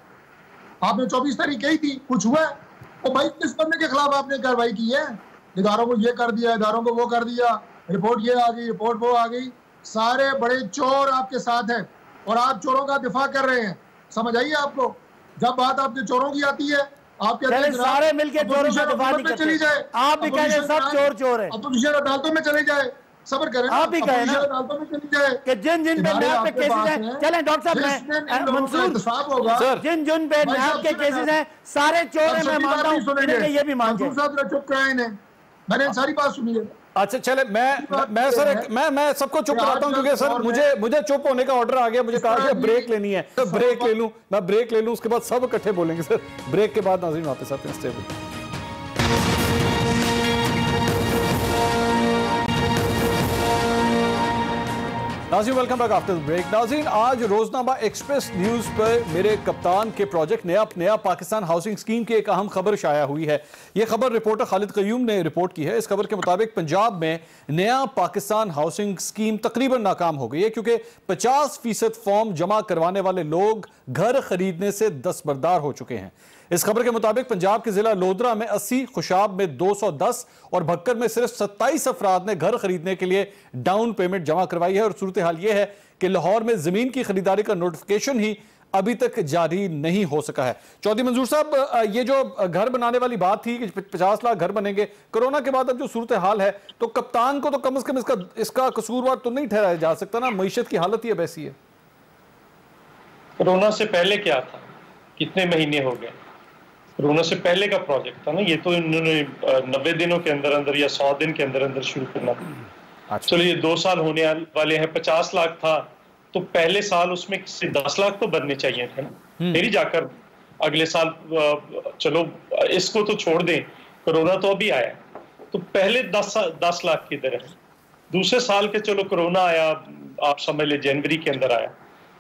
आपने 24 तारीख कही थी, कुछ हुआ है? ओ भाई, किस बंदे के खिलाफ आपने कार्रवाई की है? इदारों को ये कर दिया, इदारों को वो कर दिया, रिपोर्ट ये आ गई, रिपोर्ट वो आ गई। सारे बड़े चोर आपके साथ हैं और आप चोरों का दिफा कर रहे हैं। समझ आइए आपको, जब बात आपके चोरों की आती है, आप कहते हैं सारे मिलकर चोरों का दिफा नहीं करते। चली जाए, आप भी कह रहे हैं सब चोर है। अपोजिशन अदालतों में चले जाए, सबर करें। आप भी कहे ना अदालतों में चली जाए कि जिन पे नैब पे केसेस हैं, चलें डॉक्टर साहब मंसूर, जिन पे नैब के केसेस हैं सारे चोर हैं, मैं मानता हूं, ये भी मान जाए। चुप कराए इन्हें, मैंने सारी बात सुनी है। अच्छा चले, मैं सर मैं सबको चुप कराता हूं क्योंकि सर मुझे चुप होने का ऑर्डर आ गया। मुझे कहा कि ब्रेक लेनी है तो ब्रेक ले लूं, मैं ब्रेक ले लूं, उसके बाद सब इकट्ठे बोलेंगे सर। ब्रेक के बाद नाज़रीन वापस आते हैं स्टेबल। नाज़रीन welcome back after the break. नाज़रीन आज रोजनामा एक्सप्रेस न्यूज़ पर मेरे कप्तान के प्रोजेक्ट नया पाकिस्तान हाउसिंग स्कीम की एक अहम खबर शाया हुई है। यह खबर रिपोर्टर खालिद क़य्यूम ने रिपोर्ट की है। इस खबर के मुताबिक पंजाब में नया पाकिस्तान हाउसिंग स्कीम तकरीबन नाकाम हो गई है क्योंकि 50% फॉर्म जमा करवाने वाले लोग घर खरीदने से दस्तबरदार हो चुके हैं। इस खबर के मुताबिक पंजाब के जिला लोधरा में 80, खुशाब में 210 और भक्कर में सिर्फ 27 अफराद ने घर खरीदने के लिए डाउन पेमेंट जमा करवाई है। और सूरत हाल यह है कि लाहौर में जमीन की खरीदारी का नोटिफिकेशन ही अभी तक जारी नहीं हो सका है। चौधरी मंजूर साहब, ये जो घर बनाने वाली बात थी कि 50 लाख घर बनेंगे, कोरोना के बाद अब जो सूरत हाल है, तो कप्तान को तो कम से कम इसका कसूरवार तो नहीं ठहराया जा सकता ना? मईशत की हालत ही अब ऐसी है। कोरोना से पहले क्या था, कितने महीने हो गए? कोरोना से पहले का प्रोजेक्ट था ना ये, तो इन्होंने 90 दिनों के अंदर अंदर या 100 दिन के अंदर अंदर शुरू करना था। चलो ये 2 साल होने वाले हैं, 50 लाख था तो पहले साल उसमें 10 लाख तो बनने चाहिए थे ना, फिर ही जाकर अगले साल। चलो इसको तो छोड़ दें, कोरोना तो अभी आया, तो पहले 10 लाख किधर है? दूसरे साल के चलो कोरोना आया, आप समझ ले जनवरी के अंदर आया,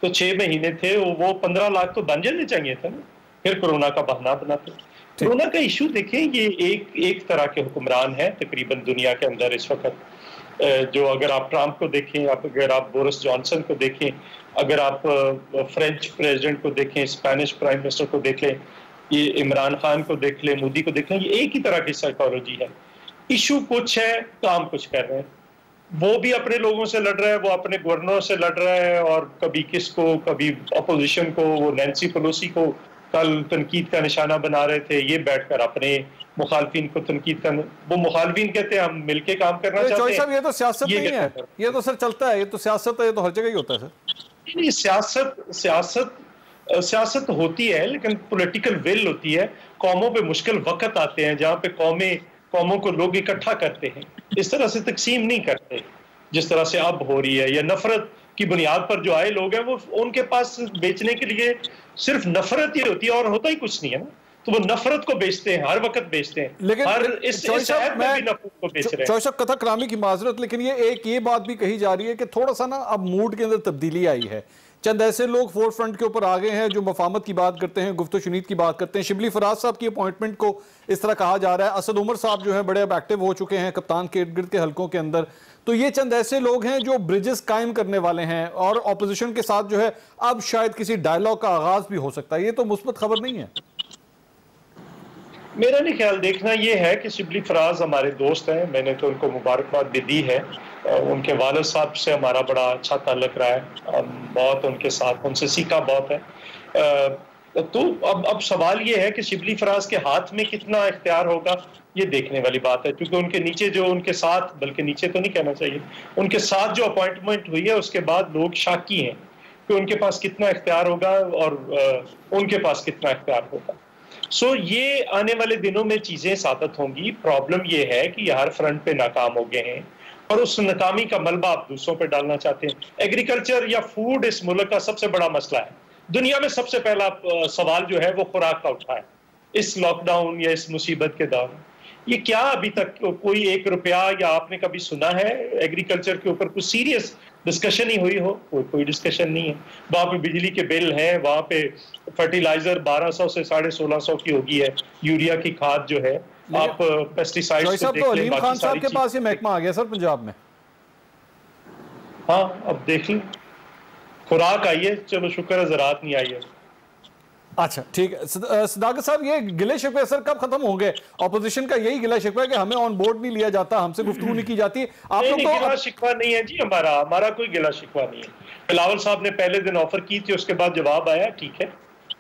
तो 6 महीने थे, वो 15 लाख तो बन जाने चाहिए थे ना, फिर कोरोना का बहाना बनाते। कोरोना का इशू देखें, ये एक तरह के हुक्मरान है तकरीबन दुनिया के अंदर इस वक्त। जो अगर आप ट्रंप को देखें, अगर आप बोरिस जॉनसन को देखें, अगर आप फ्रेंच प्रेसिडेंट को देखें, स्पेनिश प्राइम मिनिस्टर को देखें, ये इमरान खान को देख लें, मोदी को देख लें, ये एक ही तरह की साइकोलॉजी है। इशू कुछ है, काम कुछ कर रहे हैं। वो भी अपने लोगों से लड़ रहा है, वो अपने गवर्नर से लड़ रहा है, और कभी किसको, कभी अपोजिशन को, वो नैन्सी पेलोसी को कल तनकीद का निशाना बना रहे थे, ये बैठकर अपने मुखालफिन को तनकीद कर, वो मुखालफिन कहते हैं हम मिलके काम करना चाहते हैं। ये तो सियासत नहीं है, ये तो सर चलता है, ये तो सियासत है, ये तो हर जगह ही होता है सर। नहीं, सियासत होती है, लेकिन पॉलिटिकल विल होती है। कौमों पे मुश्किल वक्त आते हैं जहाँ पे कौमों को लोग इकट्ठा करते हैं, इस तरह से तकसीम नहीं करते जिस तरह से अब हो रही है। या नफरत की बुनियाद पर जो आए लोग हैं, वो उनके पास बेचने के लिए सिर्फ नफरत ही होती है और होता ही कुछ नहीं है ना। तो वो नफरत को बेचते हैं, हर वक्त बेचते हैं, लेकिन हर इस शहर में भी नफरत को बेच रहे हैं। चौधरी साहब, कथा कलामी की माजरत, लेकिन ये बात भी कही जा रही है कि थोड़ा सा ना अब मूड के अंदर तब्दीली आई है। चंद ऐसे लोग फोर फ्रंट के ऊपर आ गए हैं जो मफामत की बात करते हैं, गुफ्तो शुनीद की बात करते हैं। शिबली फराज साहब की अपॉइंटमेंट को इस तरह कहा जा रहा है। असद उमर साहब जो है बड़े अब एक्टिव हो चुके हैं कप्तान के इर्द गिर्द के हलकों के अंदर। तो ये चंद ऐसे लोग हैं जो ब्रिजेस कायम करने वाले हैं और ऑपोजिशन के साथ जो है अब शायद किसी डायलॉग का आगाज भी हो सकता है। ये तो मुस्बत खबर नहीं है? मेरा नहीं ख्याल। देखना ये है कि शिबली फराज हमारे दोस्त हैं, मैंने तो उनको मुबारकबाद भी दी है। उनके वालिद साहब से हमारा बड़ा अच्छा ताल्लुक रहा है, बहुत उनके साथ उनसे सीखा बहुत है। तो अब सवाल ये है कि शिबली फराज के हाथ में कितना इख्तियार होगा, ये देखने वाली बात है, क्योंकि उनके नीचे जो उनके साथ, बल्कि नीचे तो नहीं कहना चाहिए, उनके साथ जो अपॉइंटमेंट हुई है उसके बाद लोग शाकी हैं कि उनके पास कितना इख्तियार होगा और उनके पास कितना इख्तियार होगा। सो ये आने वाले दिनों में चीजें साबित होंगी। प्रॉब्लम ये है कि हर फ्रंट पे नाकाम हो गए हैं और उस नाकामी का मलबा आप दूसरों पे डालना चाहते हैं। एग्रीकल्चर या फूड इस मुल्क का सबसे बड़ा मसला है। दुनिया में सबसे पहला सवाल जो है वो खुराक का उठा है इस लॉकडाउन या इस मुसीबत के दौरान। ये क्या अभी तक कोई 1 रुपया या आपने कभी सुना है एग्रीकल्चर के ऊपर कुछ सीरियस डिस्कशन ही हुई हो? कोई डिस्कशन नहीं है। वहां पे बिजली के बिल हैं, वहां पे फर्टिलाइजर 1200 से 1650 की होगी है, यूरिया की खाद जो है, आप पेस्टिसाइड्स को देख लें। अलीम खान साहब के पास ये महकमा आ गया सर पंजाब में। हाँ, अब देख लें, खुराक आई है, चलो शुक्र है ज़राअत नहीं आई है। अच्छा ठीक है सदाकत साहब, ये गिले शिकवे सर कब खत्म होंगे? ऑपोजिशन का यही गिला शिकवा है कि हमें ऑन बोर्ड नहीं लिया जाता, हमसे गुफ्तगू नहीं की जाती। आप लोग तो गिला शिकवा नहीं है जी, हमारा कोई गिला शिकवा नहीं है। बिलावल साहब ने पहले दिन ऑफर की थी, उसके बाद जवाब आया, ठीक है,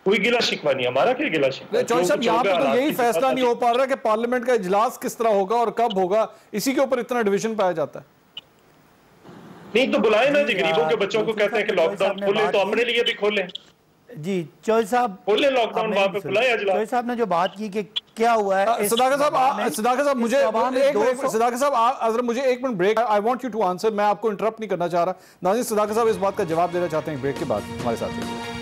कोई गिला शिकवा नहीं, हमारा क्या गिला शिकवा। चौधरी साहब, यहाँ पे तो यही फैसला नहीं हो पा रहा कि पार्लियामेंट का इजलास किस तरह होगा और कब होगा, इसी के ऊपर इतना डिवीजन पाया जाता है। नहीं तो बुलाए ना जी, गरीबों के बच्चों को कहते हैं कि लॉकडाउन खोले तो अपने लिए भी खोले जी। चौधरी साहब खोले लॉकडाउन, वहां पे बुलाए। चौधरी साहब ने जो बात की कि क्या हुआ है, सदाकत साहब मुझे सदाकत साहब अगर मुझे 1 minute break, I want you to answer, मैं आपको इंटरप्ट नहीं करना चाह रहा। नाज़रीन, सदाकत साहब इस बात का जवाब देना चाहते हैं ब्रेक के बाद, हमारे साथ रहिए।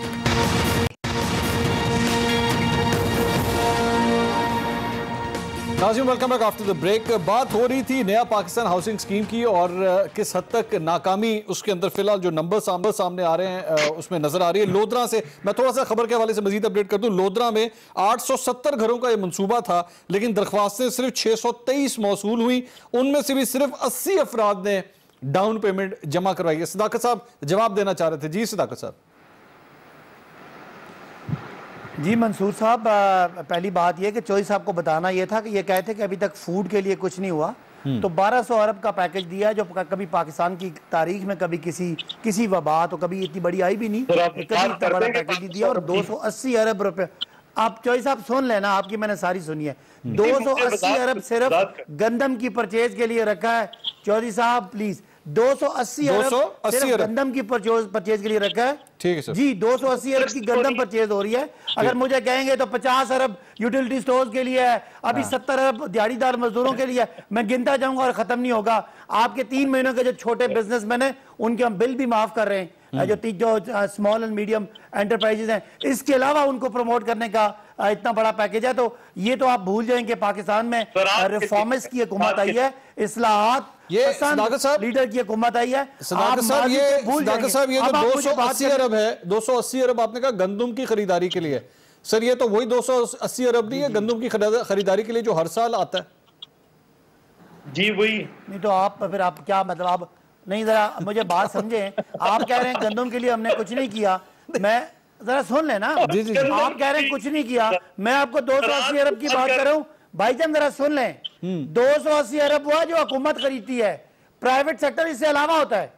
नाज़रीन, welcome back after the break. बात हो रही थी नया पाकिस्तान हाउसिंग स्कीम की और किस हद तक नाकामी उसके अंदर फिलहाल जो नंबर सामने आ रहे हैं उसमें नजर आ रही है। लोधरा से मैं थोड़ा सा खबर के हवाले से मजीद अपडेट कर दूं। लोधरा में 870 घरों का ये मंसूबा था, लेकिन दरख्वास्तें सिर्फ 623 मौसूल हुई, उनमें से भी सिर्फ 80 अफराद ने डाउन पेमेंट जमा करवाई है। सदाकत साहब जवाब देना चाह रहे थे। जी सदाकत साहब। जी मंसूर साहब, पहली बात यह कि चौधरी साहब को बताना यह था कि ये कहते कि अभी तक फूड के लिए कुछ नहीं हुआ, तो 1200 अरब का पैकेज दिया है जो कभी पाकिस्तान की तारीख में कभी किसी वबा तो कभी इतनी बड़ी आई भी नहीं, कभी इतना बड़ा पैकेज नहीं दिया। और 280 अरब रुपए, आप चौधरी साहब सुन लेना, आपकी मैंने सारी सुनी है। 280 अरब सिर्फ गंदम की परचेज के लिए रखा है। चौधरी साहब प्लीज, 280 अरब गंदम की परचेज के लिए रखा है। ठीक है सर जी, 280 अरब की गंदम परचेज हो रही है। अगर मुझे कहेंगे तो 50 अरब यूटिलिटी स्टोर्स के लिए है, अभी 70 अरब दिहाड़ीदार मजदूरों के लिए, मैं गिनता जाऊंगा और खत्म नहीं होगा। आपके 3 महीनों के जो छोटे बिजनेसमैन हैं उनके हम बिल भी माफ कर रहे हैं, जो स्मॉल एंड मीडियम एंटरप्राइजेज हैं। इसके अलावा उनको प्रमोट करने का इतना बड़ा पैकेज है। तो ये तो आप भूल जाएंगे पाकिस्तान में रिफॉर्मर्स की हुकूमत आई है, इस्लाहात लीडर की हुकूमत आई है। सदाकत साहब ये जो 280 अरब है, 280 अरब आपने कहा गंदम की खरीदारी के लिए, सर ये तो वही 280 अरब नहीं है गंदम की खरीदारी के लिए जो हर साल आता है? जी वही। नहीं तो आप फिर आप क्या मतलब, आप नहीं, जरा मुझे बात समझे। आप कह रहे हैं गंदम के लिए हमने कुछ नहीं किया, मैं जरा सुन लेना। आप कह रहे हैं कुछ नहीं किया, मैं आपको 280 अरब की बात कर रहा हूँ। भाईजान जरा सुन लें, 280 अरब हुआ जो हुकूमत खरीदती है, प्राइवेट सेक्टर इससे अलावा होता है।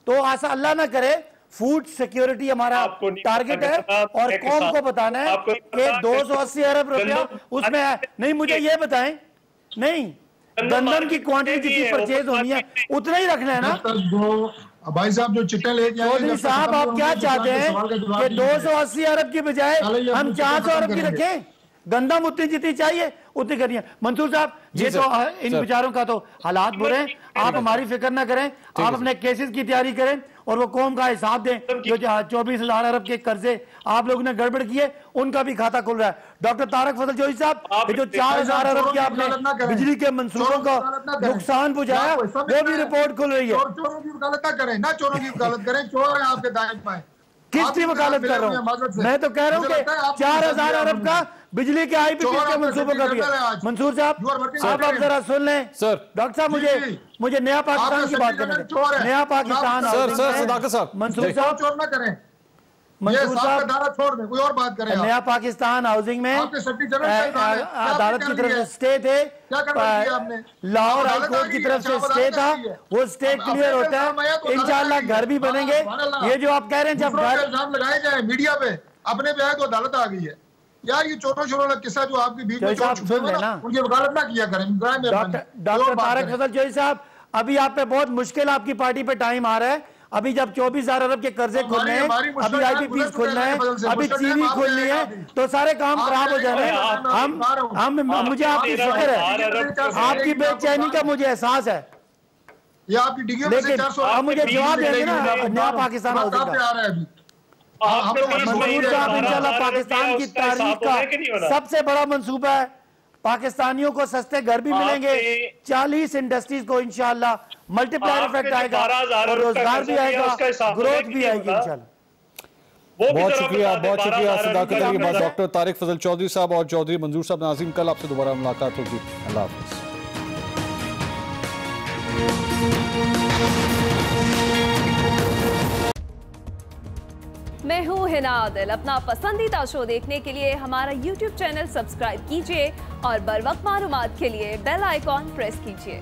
तो ऐसा अल्लाह ना करे, फूड सिक्योरिटी हमारा टारगेट है और कौम को बताना है कि 280 अरब रुपया उसमें है। नहीं, मुझे ये बताएं, नहीं गंदम की क्वांटिटी जितनी परचेज होनी है उतना ही रखना है ना। भाई साहब जो चिट्ठा लेके आए, चौधरी साहब आप क्या चाहते हैं कि 280 अरब की बजाय हम 400 अरब की रखें? गंदम उतनी जितनी चाहिए उतनी करनी है। मंसूर साहब, ये तो इन बेचारों का तो हालात बुरे हैं, आप हमारी फिक्र ना करें, आप अपने केसेस की तैयारी करें और वो कौम का हिसाब दें। जो 24,000 अरब के कर्जे आप लोगों ने गड़बड़ किए, उनका भी खाता खुल रहा है। डॉक्टर तारक फजल चौधरी साहब, ये जो 4,000 अरब की आपने बिजली के मंसूबों का नुकसान पहुंचाया, वो भी रिपोर्ट खुल रही है। चोरों की वकालत ना करें, ना चोरों की वकालत करें, चोर है आपके दाएं बाएं। किसकी वकालत कर रहा हूँ मैं? तो कह रहा हूँ कि 4,000 अरब का बिजली के IPP के मंसूबों का भी है। मंसूर साहब, आप जरा सुन लें सर। डॉक्टर साहब, मुझे नया पाकिस्तान की बात करने दें। नया पाकिस्तान मंसूर साहब, चोर ना करें, मंसूर साहब छोड़ दें, कोई और बात करें। नया पाकिस्तान हाउसिंग में अदालत की तरफ से स्टे थे, लाहौर हाई कोर्ट की तरफ से स्टे था, वो स्टे क्लियर होता है, इंशाल्लाह घर भी बनेंगे। ये जो आप कह रहे हैं जब घर लगाए जाए मीडिया पे, अपने पे है तो अदालत आ गई है यार। ये छोटा छोटा किस्सा जो आपके बीच में उनकी वकालत ना किया करें। डॉक्टर तारक फजल चौधरी साहब, अभी आप पे बहुत मुश्किल आपकी पार्टी पे टाइम आ रहा है। अभी जब 24,000 अरब के कर्जे खुलने हैं, अभी IPP खुलना है, अभी चीनी खुलनी है, तो सारे काम खराब हो जाने हैं। मुझे आपकी फिक्र है, आपकी बेचैनी का मुझे एहसास है, लेकिन आप मुझे जवाब देंगे ना नया पाकिस्तान मंसूर साहब। इंशाल्लाह पाकिस्तान की तारीख का सबसे बड़ा मंसूबा है, पाकिस्तानियों को सस्ते घर भी मिलेंगे, 40 इंडस्ट्रीज को इंशाल्लाह मल्टीप्लायर इफेक्ट आएगा और रोजगार भी आएगा, ग्रोथ भी आएगी इंशाल्लाह। बहुत शुक्रिया सदाकत के बाद डॉक्टर तारिक फजल चौधरी साहब और चौधरी मंजूर साहब। नाज़रीन, कल आपसे दोबारा मुलाकात होगी। अल्लाह हाफ़िज़। मैं हूँ हिना आदिल। अपना पसंदीदा शो देखने के लिए हमारा YouTube चैनल सब्सक्राइब कीजिए और बर वक्त मालूमात के लिए बेल आइकॉन प्रेस कीजिए।